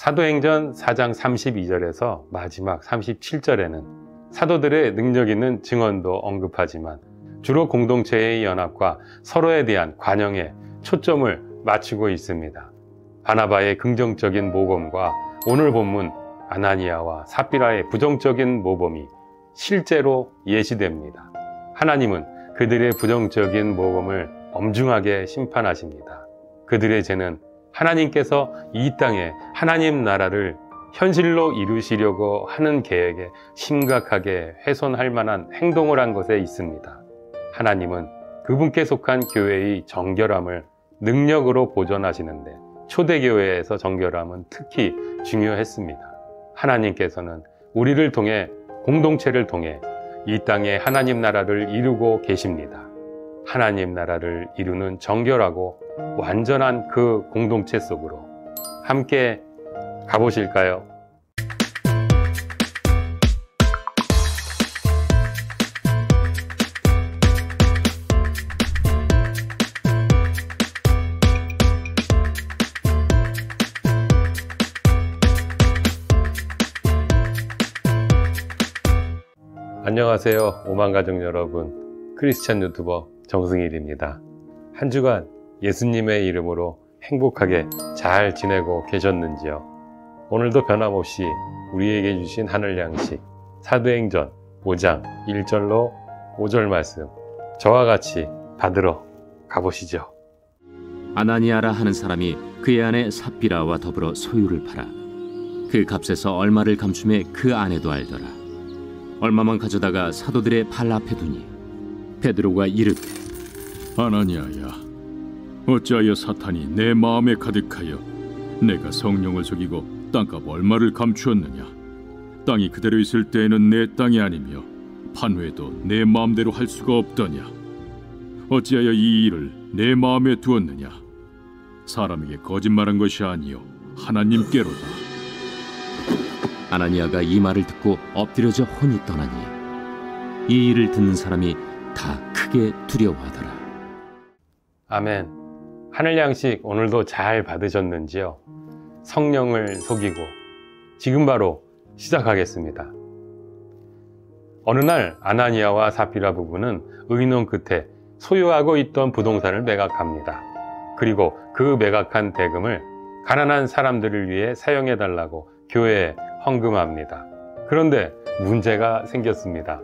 사도행전 4장 32절에서 마지막 37절에는 사도들의 능력 있는 증언도 언급하지만 주로 공동체의 연합과 서로에 대한 관용에 초점을 맞추고 있습니다. 바나바의 긍정적인 모범과 오늘 본문 아나니아와 삽비라의 부정적인 모범이 실제로 예시됩니다. 하나님은 그들의 부정적인 모범을 엄중하게 심판하십니다. 그들의 죄는 하나님께서 이 땅에 하나님 나라를 현실로 이루시려고 하는 계획에 심각하게 훼손할 만한 행동을 한 것에 있습니다. 하나님은 그분께 속한 교회의 정결함을 능력으로 보존하시는데 초대교회에서 정결함은 특히 중요했습니다. 하나님께서는 우리를 통해 공동체를 통해 이 땅에 하나님 나라를 이루고 계십니다. 하나님 나라를 이루는 정결하고 완전한 그 공동체 속으로 함께 가보실까요? 안녕하세요, 오만가족 여러분. 크리스찬 유튜버 정승일입니다. 한 주간 예수님의 이름으로 행복하게 잘 지내고 계셨는지요? 오늘도 변함없이 우리에게 주신 하늘 양식 사도행전 5장 1절로 5절 말씀 저와 같이 받으러 가보시죠. 아나니아라 하는 사람이 그의 아내 삽비라와 더불어 소유를 팔아 그 값에서 얼마를 감춤해 그 아내도 알더라. 얼마만 가져다가 사도들의 발 앞에 두니 베드로가 이르되 아나니아야, 어찌하여 사탄이 내 마음에 가득하여 내가 성령을 속이고 땅값 얼마를 감추었느냐? 땅이 그대로 있을 때에는 내 땅이 아니며 판회도 내 마음대로 할 수가 없더냐? 어찌하여 이 일을 내 마음에 두었느냐? 사람에게 거짓말한 것이 아니요 하나님께로다. 아나니아가 이 말을 듣고 엎드려져 혼이 떠나니 이 일을 듣는 사람이 다 크게 두려워하더라. 아멘. 하늘 양식 오늘도 잘 받으셨는지요? 성령을 속이고 지금 바로 시작하겠습니다. 어느 날 아나니아와 삽비라 부부는 의논 끝에 소유하고 있던 부동산을 매각합니다. 그리고 그 매각한 대금을 가난한 사람들을 위해 사용해달라고 교회에 헌금합니다. 그런데 문제가 생겼습니다.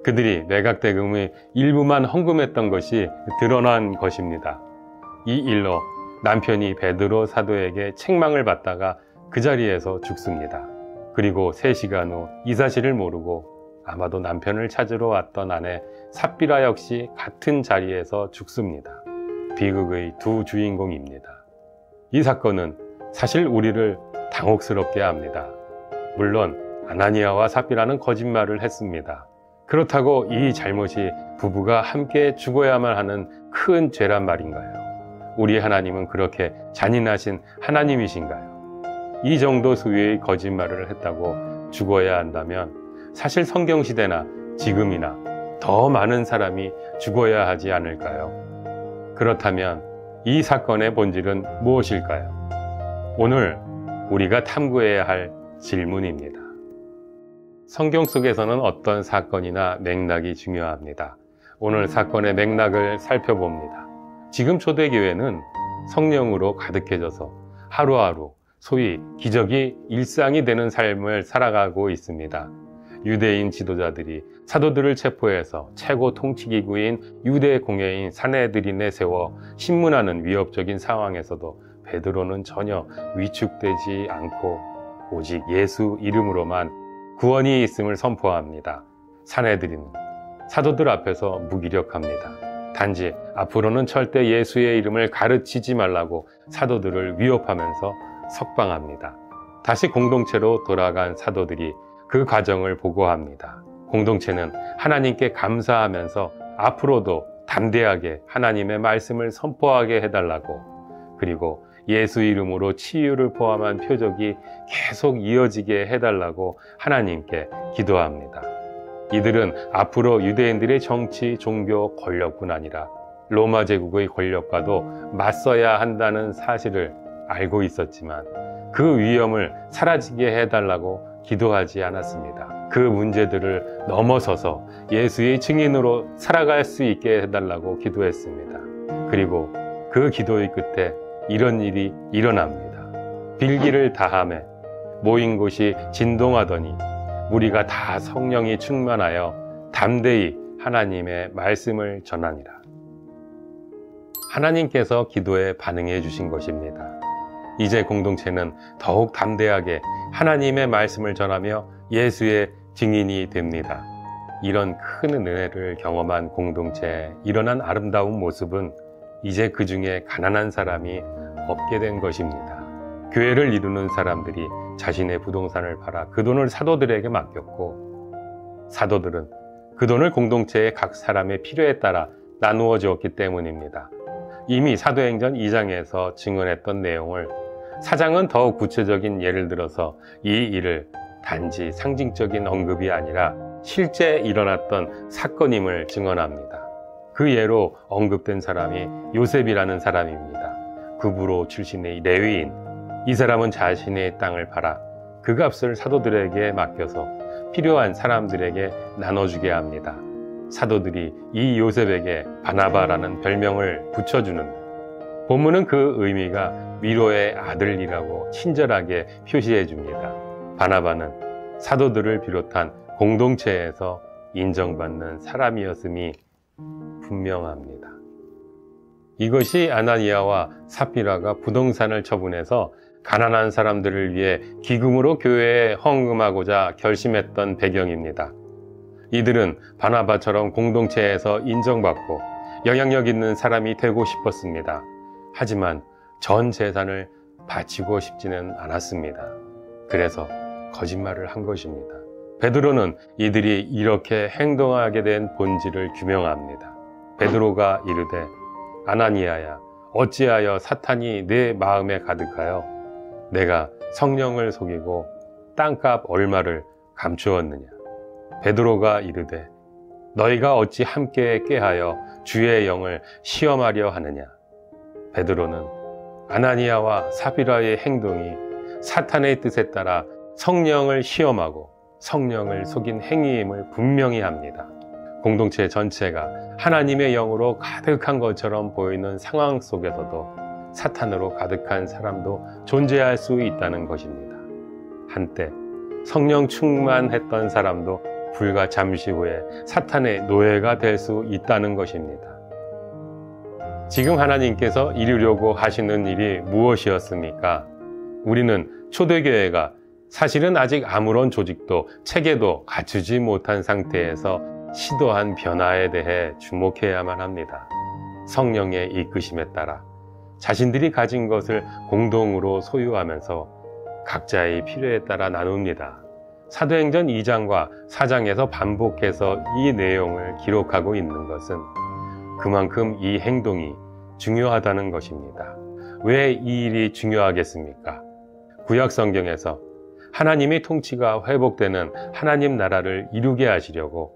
그들이 매각 대금의 일부만 헌금했던 것이 드러난 것입니다. 이 일로 남편이 베드로 사도에게 책망을 받다가 그 자리에서 죽습니다. 그리고 3시간 후 이 사실을 모르고 아마도 남편을 찾으러 왔던 아내 삽비라 역시 같은 자리에서 죽습니다. 비극의 두 주인공입니다. 이 사건은 사실 우리를 당혹스럽게 합니다. 물론 아나니아와 삽비라는 거짓말을 했습니다. 그렇다고 이 잘못이 부부가 함께 죽어야만 하는 큰 죄란 말인가요? 우리 하나님은 그렇게 잔인하신 하나님이신가요? 이 정도 수위의 거짓말을 했다고 죽어야 한다면 사실 성경시대나 지금이나 더 많은 사람이 죽어야 하지 않을까요? 그렇다면 이 사건의 본질은 무엇일까요? 오늘 우리가 탐구해야 할 질문입니다. 성경 속에서는 어떤 사건이나 맥락이 중요합니다. 오늘 사건의 맥락을 살펴봅니다. 지금 초대교회는 성령으로 가득해져서 하루하루 소위 기적이 일상이 되는 삶을 살아가고 있습니다. 유대인 지도자들이 사도들을 체포해서 최고 통치기구인 유대 공회인 사내드린에 세워 신문하는 위협적인 상황에서도 베드로는 전혀 위축되지 않고 오직 예수 이름으로만 구원이 있음을 선포합니다. 사내들은 사도들 앞에서 무기력합니다. 단지 앞으로는 절대 예수의 이름을 가르치지 말라고 사도들을 위협하면서 석방합니다. 다시 공동체로 돌아간 사도들이 그 과정을 보고합니다. 공동체는 하나님께 감사하면서 앞으로도 담대하게 하나님의 말씀을 선포하게 해달라고, 그리고 예수 이름으로 치유를 포함한 표적이 계속 이어지게 해달라고 하나님께 기도합니다. 이들은 앞으로 유대인들의 정치, 종교 권력뿐 아니라 로마 제국의 권력과도 맞서야 한다는 사실을 알고 있었지만 그 위험을 사라지게 해달라고 기도하지 않았습니다. 그 문제들을 넘어서서 예수의 증인으로 살아갈 수 있게 해달라고 기도했습니다. 그리고 그 기도의 끝에 이런 일이 일어납니다. 빌기를 다하매 모인 곳이 진동하더니 무리가 다 성령이 충만하여 담대히 하나님의 말씀을 전하니라. 하나님께서 기도에 반응해 주신 것입니다. 이제 공동체는 더욱 담대하게 하나님의 말씀을 전하며 예수의 증인이 됩니다. 이런 큰 은혜를 경험한 공동체에 일어난 아름다운 모습은 이제 그 중에 가난한 사람이 없게 된 것입니다. 교회를 이루는 사람들이 자신의 부동산을 팔아 그 돈을 사도들에게 맡겼고, 사도들은 그 돈을 공동체의 각 사람의 필요에 따라 나누어 주었기 때문입니다. 이미 사도행전 2장에서 증언했던 내용을 4장은 더욱 구체적인 예를 들어서 이 일을 단지 상징적인 언급이 아니라 실제 일어났던 사건임을 증언합니다. 그 예로 언급된 사람이 요셉이라는 사람입니다. 구브로 출신의 레위인. 이 사람은 자신의 땅을 팔아 그 값을 사도들에게 맡겨서 필요한 사람들에게 나눠주게 합니다. 사도들이 이 요셉에게 바나바라는 별명을 붙여주는데, 본문은 그 의미가 위로의 아들이라고 친절하게 표시해 줍니다. 바나바는 사도들을 비롯한 공동체에서 인정받는 사람이었음이 분명합니다. 이것이 아나니아와 삽비라가 부동산을 처분해서 가난한 사람들을 위해 기금으로 교회에 헌금하고자 결심했던 배경입니다. 이들은 바나바처럼 공동체에서 인정받고 영향력 있는 사람이 되고 싶었습니다. 하지만 전 재산을 바치고 싶지는 않았습니다. 그래서 거짓말을 한 것입니다. 베드로는 이들이 이렇게 행동하게 된 본질을 규명합니다. 베드로가 이르되 아나니아야, 어찌하여 사탄이 내 마음에 가득하여 내가 성령을 속이고 땅값 얼마를 감추었느냐. 베드로가 이르되 너희가 어찌 함께 꾀하여 주의 영을 시험하려 하느냐. 베드로는 아나니아와 삽비라의 행동이 사탄의 뜻에 따라 성령을 시험하고 성령을 속인 행위임을 분명히 합니다. 공동체 전체가 하나님의 영으로 가득한 것처럼 보이는 상황 속에서도 사탄으로 가득한 사람도 존재할 수 있다는 것입니다. 한때 성령 충만했던 사람도 불과 잠시 후에 사탄의 노예가 될 수 있다는 것입니다. 지금 하나님께서 이루려고 하시는 일이 무엇이었습니까? 우리는 초대교회가 사실은 아직 아무런 조직도 체계도 갖추지 못한 상태에서 시도한 변화에 대해 주목해야만 합니다. 성령의 이끄심에 따라 자신들이 가진 것을 공동으로 소유하면서 각자의 필요에 따라 나눕니다. 사도행전 2장과 4장에서 반복해서 이 내용을 기록하고 있는 것은 그만큼 이 행동이 중요하다는 것입니다. 왜 이 일이 중요하겠습니까? 구약 성경에서 하나님의 통치가 회복되는 하나님 나라를 이루게 하시려고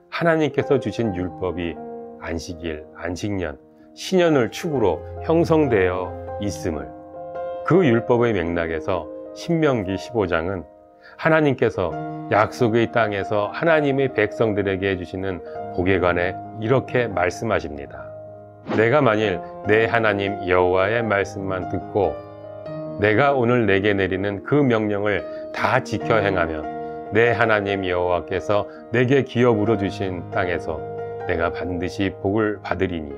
하나님께서 주신 율법이 안식일, 안식년, 신년을 축으로 형성되어 있음을, 그 율법의 맥락에서 신명기 15장은 하나님께서 약속의 땅에서 하나님의 백성들에게 주시는 복에 관해 이렇게 말씀하십니다. 내가 만일 내 하나님 여호와의 말씀만 듣고 내가 오늘 내게 내리는 그 명령을 다 지켜 행하면 내 하나님 여호와께서 내게 기업으로 주신 땅에서 내가 반드시 복을 받으리니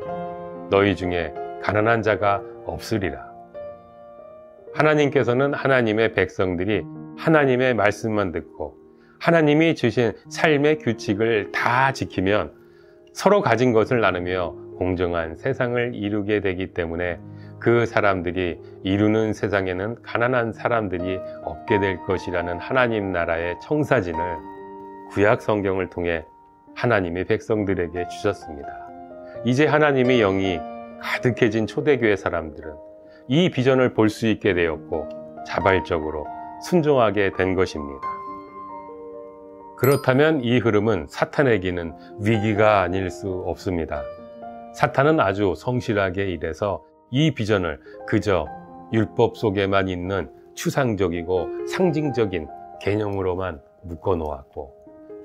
너희 중에 가난한 자가 없으리라. 하나님께서는 하나님의 백성들이 하나님의 말씀만 듣고 하나님이 주신 삶의 규칙을 다 지키면 서로 가진 것을 나누며 공정한 세상을 이루게 되기 때문에 그 사람들이 이루는 세상에는 가난한 사람들이 없게 될 것이라는 하나님 나라의 청사진을 구약 성경을 통해 하나님의 백성들에게 주셨습니다. 이제 하나님의 영이 가득해진 초대교회 사람들은 이 비전을 볼 수 있게 되었고 자발적으로 순종하게 된 것입니다. 그렇다면 이 흐름은 사탄에게는 위기가 아닐 수 없습니다. 사탄은 아주 성실하게 일해서 이 비전을 그저 율법 속에만 있는 추상적이고 상징적인 개념으로만 묶어놓았고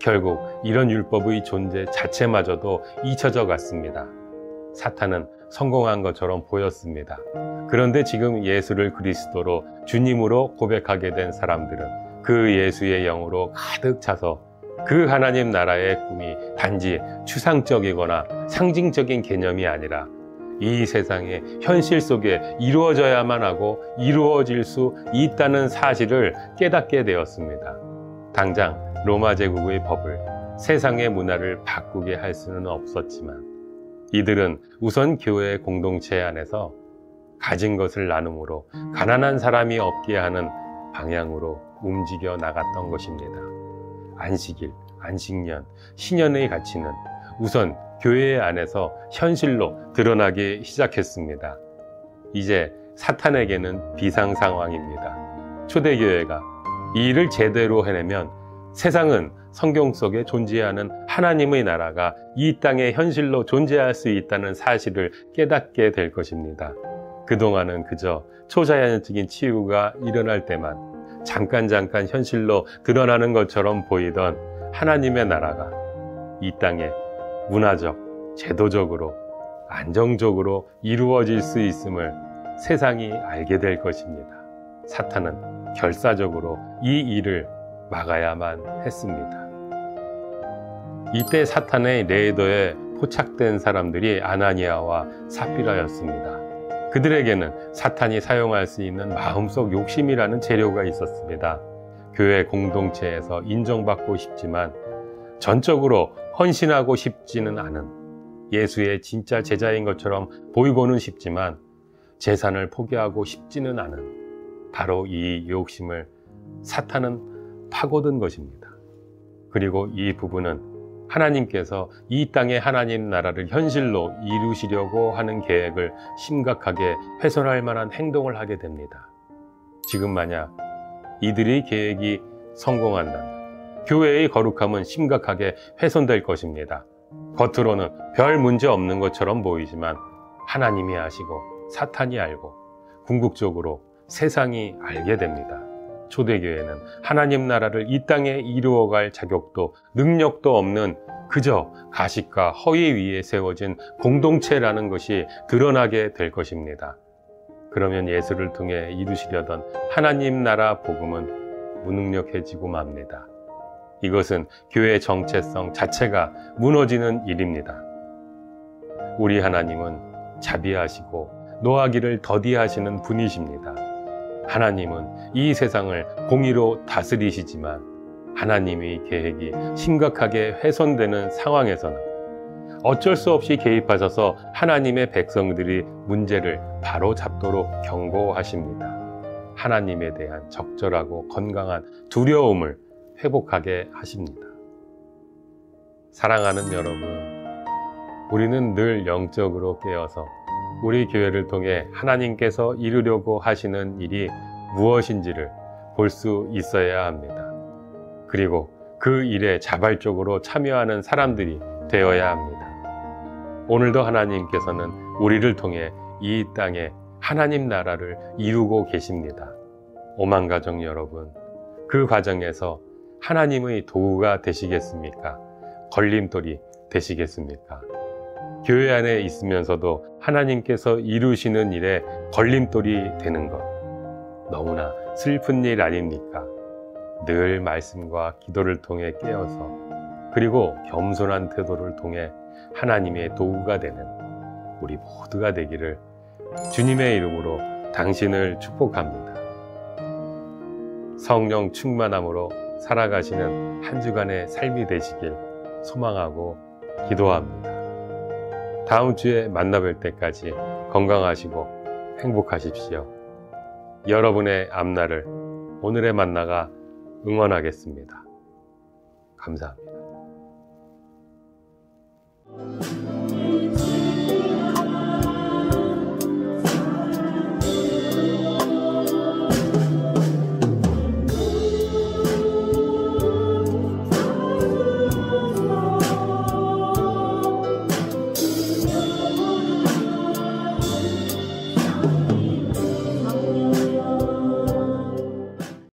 결국 이런 율법의 존재 자체마저도 잊혀져 갔습니다. 사탄은 성공한 것처럼 보였습니다. 그런데 지금 예수를 그리스도로 주님으로 고백하게 된 사람들은 그 예수의 영으로 가득 차서 그 하나님 나라의 꿈이 단지 추상적이거나 상징적인 개념이 아니라 이 세상의 현실 속에 이루어져야만 하고 이루어질 수 있다는 사실을 깨닫게 되었습니다. 당장 로마 제국의 법을 세상의 문화를 바꾸게 할 수는 없었지만 이들은 우선 교회 공동체 안에서 가진 것을 나눔으로 가난한 사람이 없게 하는 방향으로 움직여 나갔던 것입니다. 안식일, 안식년, 신년의 가치는 우선 교회 안에서 현실로 드러나기 시작했습니다. 이제 사탄에게는 비상 상황입니다. 초대교회가 이 일을 제대로 해내면 세상은 성경 속에 존재하는 하나님의 나라가 이 땅에 현실로 존재할 수 있다는 사실을 깨닫게 될 것입니다. 그동안은 그저 초자연적인 치유가 일어날 때만 잠깐 현실로 드러나는 것처럼 보이던 하나님의 나라가 이 땅에 문화적, 제도적으로, 안정적으로 이루어질 수 있음을 세상이 알게 될 것입니다. 사탄은 결사적으로 이 일을 막아야만 했습니다. 이때 사탄의 레이더에 포착된 사람들이 아나니아와 삽비라였습니다. 그들에게는 사탄이 사용할 수 있는 마음속 욕심이라는 재료가 있었습니다. 교회 공동체에서 인정받고 싶지만 전적으로 헌신하고 싶지는 않은, 예수의 진짜 제자인 것처럼 보이고는 싶지만 재산을 포기하고 싶지는 않은 바로 이 욕심을 사탄은 파고든 것입니다. 그리고 이 부분은 하나님께서 이 땅의 하나님 나라를 현실로 이루시려고 하는 계획을 심각하게 훼손할 만한 행동을 하게 됩니다. 지금 만약 이들의 계획이 성공한다면 교회의 거룩함은 심각하게 훼손될 것입니다. 겉으로는 별 문제 없는 것처럼 보이지만 하나님이 아시고 사탄이 알고 궁극적으로 세상이 알게 됩니다. 초대교회는 하나님 나라를 이 땅에 이루어갈 자격도 능력도 없는 그저 가식과 허위 위에 세워진 공동체라는 것이 드러나게 될 것입니다. 그러면 예수를 통해 이루시려던 하나님 나라 복음은 무능력해지고 맙니다. 이것은 교회의 정체성 자체가 무너지는 일입니다. 우리 하나님은 자비하시고 노하기를 더디하시는 분이십니다. 하나님은 이 세상을 공의로 다스리시지만 하나님의 계획이 심각하게 훼손되는 상황에서는 어쩔 수 없이 개입하셔서 하나님의 백성들이 문제를 바로 잡도록 경고하십니다. 하나님에 대한 적절하고 건강한 두려움을 회복하게 하십니다. 사랑하는 여러분, 우리는 늘 영적으로 깨어서 우리 교회를 통해 하나님께서 이루려고 하시는 일이 무엇인지를 볼 수 있어야 합니다. 그리고 그 일에 자발적으로 참여하는 사람들이 되어야 합니다. 오늘도 하나님께서는 우리를 통해 이 땅에 하나님 나라를 이루고 계십니다. 오만가족 여러분, 그 과정에서 하나님의 도구가 되시겠습니까? 걸림돌이 되시겠습니까? 교회 안에 있으면서도 하나님께서 이루시는 일에 걸림돌이 되는 것, 너무나 슬픈 일 아닙니까? 늘 말씀과 기도를 통해 깨어서 그리고 겸손한 태도를 통해 하나님의 도구가 되는 우리 모두가 되기를 주님의 이름으로 당신을 축복합니다. 성령 충만함으로 살아가시는 한 주간의 삶이 되시길 소망하고 기도합니다. 다음 주에 만나뵐 때까지 건강하시고 행복하십시오. 여러분의 앞날을 오늘의 만나가 응원하겠습니다. 감사합니다.